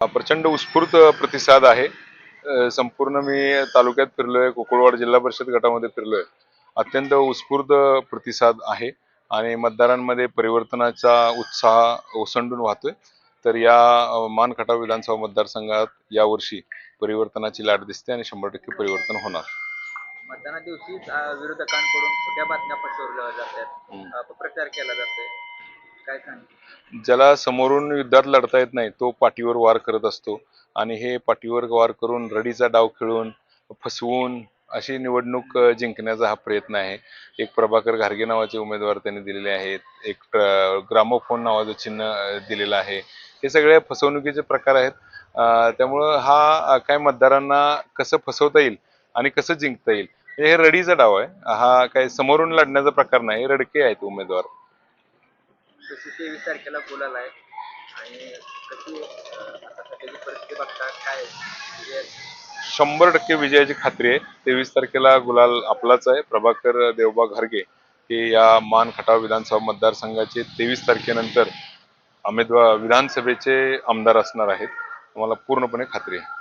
प्रचंड उत्स्फूर्त प्रतिसाद आहे. संपूर्ण मी तालुक्यात फिरलोय, कुकुळवाड जिल्हा परिषद गटामध्ये फिरलोय. अत्यंत उत्स्फूर्त प्रतिसाद आहे आणि मतदारांमध्ये परिवर्तनाचा उत्साह ओसंडून वाहतोय. तर या मान खटाव विधानसभा मतदारसंघात यावर्षी परिवर्तनाची लाट दिसते आणि 100% परिवर्तन होणार. मतदाना दिवशीच विरोधकांकडून खोट्या बातम्या पसरवल्या जातात, अपप्रचार केला जातोय. काय सांग? ज्याला समोरून युद्धात लढता येत नाही तो पाठीवर वार करत असतो आणि हे पाठीवर वार करून रडीचा डाव खेळून फसवून अशी निवडणूक जिंकण्याचा हा प्रयत्न आहे. एक प्रभाकर घारगे नावाचे उमेदवार त्यांनी दिलेले आहेत, एक ग्रामोफोन नावाचं चिन्ह दिलेलं आहे. हे सगळे फसवणुकीचे प्रकार आहेत. त्यामुळं हा काय मतदारांना कसं फसवता येईल आणि कसं जिंकता येईल हे रडीचा डाव आहे. हा काय समोरून लढण्याचा प्रकार नाही, रडके आहेत उमेदवार. तशी 23 तारखेला बोलायला आहे आणि कशी आता सध्याची परिस्थिती बघता काय म्हणजे 100% विजयाची खात्री आहे. 23 तारखेला गुलाल आपलाच आहे. प्रभाकर देवबा घारगे हे या मान खटाव विधानसभा मतदारसंघाचे 23 तारखेनंतर विधानसभेचे आमदार असणार आहेत. मला पूर्णपणे खात्री आहे.